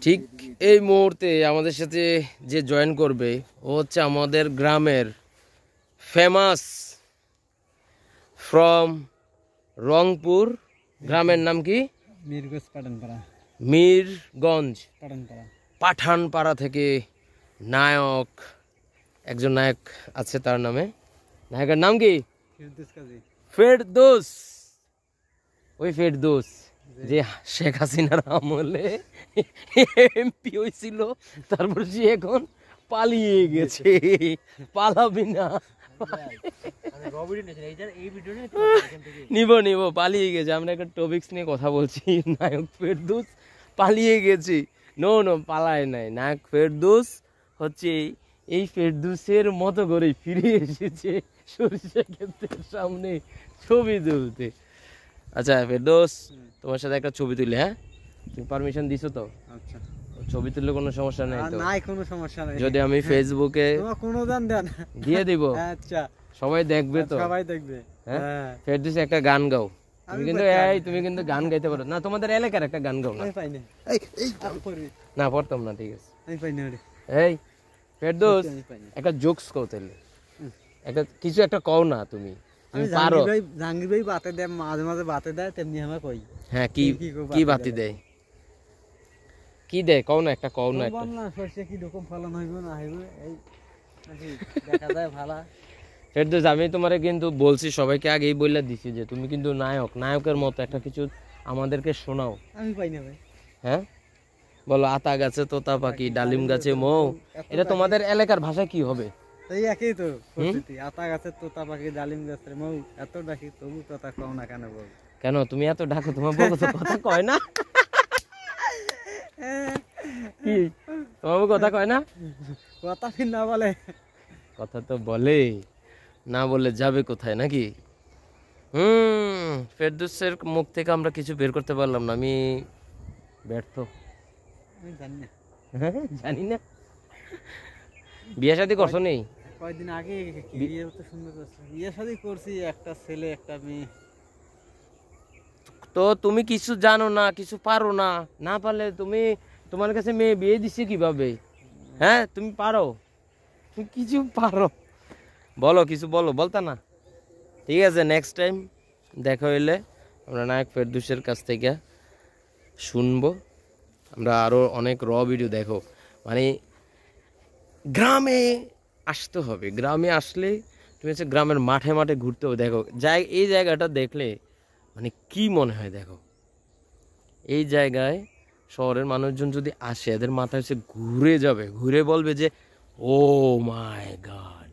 ঠিক এই মুহূর্তে আমাদের সাথে যে জয়েন করবে ও হচ্ছে আমাদের গ্রামের ফেমাস ফ্রম রংপুর। গ্রামের নাম কি? মিরগঞ্জ পাঠানপাড়া। মিরগঞ্জ পাঠানপাড়া। পাঠানপাড়া থেকে নায়ক, একজন নায়ক আছে, তার নামে নায়কের নাম কি? ফেরদৌস কাজী। ফেরদৌস। ওই ফেরদৌস যে শেখ হাসিনার আমলে এমপি হয়েছিল, তারপর সে এখন পালিয়ে গেছে। পালাবি না? নিব পালিয়ে গেছে। আমরা একটা টপিক্স নিয়ে কথা বলছি। নায়ক ফেরদৌস পালিয়ে গেছে। নো পালায় নাই। নায়ক ফেরদৌস হচ্ছে এই ফেরদৌসের মতো করে ফিরে এসেছে সরিষা ক্ষেতের সামনে ছবি তুলতে। আচ্ছা ফেরদৌস, তোমার সাথে একটা ছবি তুলি। হ্যাঁ, তুমি পারমিশন দিছো তো? আচ্ছা, ছবি তুললে কোনো সমস্যা নাই তো? নাই, কোনো সমস্যা নাই। যদি আমি ফেসবুকে কোনো দান দেন দিয়ে দিব, আচ্ছা সবাই দেখবে তো? সবাই দেখবে। হ্যাঁ, ফেরদৌস একটা গান গাও। তুমি কিন্তু গান গাইতে পারো না? তোমাদের এলাকার একটা গান গাও না? না পারতাম না, ঠিক আছে। এই ফেরদৌস, একটা জোকস কও তাহলে, একটা কিছু একটা কও না। তুমি পারো? জাহাঙ্গীর ভাই বাতে দেয়, মাঝে মাঝে বাতে দেয়, তেমনি আমরা কই। হ্যাঁ, কি বাতি দেয়? কি দেয় কও না, একটা কও না। একটা সরষে কি রকম ফলন হইব না হইব এই দেখা যায় ভালো। ফেরদৌস, আমি তোমারে কিন্তু বলছি, সবাইকে আগেই বলে দিছি যে তুমি কিন্তু নায়কের মতো একটা কিছু আমাদেরকে শোনাও। আমি পাই না ভাই। হ্যাঁ বলো। আতা গাছে তোতা পাখি, ডালিম গাছে মৌ, এটা তোমাদের এলাকার ভাষা কি হবে? এই একই তো পরিস্থিতি। আতা গাছে তোতা পাখি, ডালিম গাছে মৌ, এত ডাকি তবু কথা কও না কেন? বল কেন তুমি এত ডাকো? তোমার বউ তো কথা কয় না? কি তোমার বউ কথা কয় না? কথা ফির না বলে? কথা তো বলে, না বলে যাবে কোথায় নাকি? ফেরদৌসের মুখ থেকে আমরা কিছু বের করতে পারলাম না। আমি ব্যর্থ। আমি জানি না। জানি না। বিয়ে শাদী করছো নেই? কয়েকদিন আগে বিয়ে তো সুন্দর করছে। বিয়ে শাদী করছি, একটা ছেলে একটা মেয়ে। তো তুমি কিছু জানো না, কিছু পারো না। না পারলে তুমি, তোমার কাছে মেয়ে বিয়ে দিচ্ছে কিভাবে? হ্যাঁ, তুমি পারো, তুমি কিছু পারো, বলো কিছু, বলতা না? ঠিক আছে, নেক্সট টাইম দেখা হইলে আমরা নায়ক ফেরদৌসের কাছ থেকে শুনবো। আমরা আরও অনেক ভিডিও দেখো। মানে গ্রামে আসতে হবে। গ্রামে আসলে তুমি হচ্ছে গ্রামের মাঠে মাঠে ঘুরতে হবে। দেখো এই জায়গাটা দেখলে মানে কি মনে হয়? দেখো এই জায়গায় শহরের মানুষজন যদি আসে, এদের মাথায় হচ্ছে ঘুরে যাবে, ঘুরে বলবে যে ও মাই গড,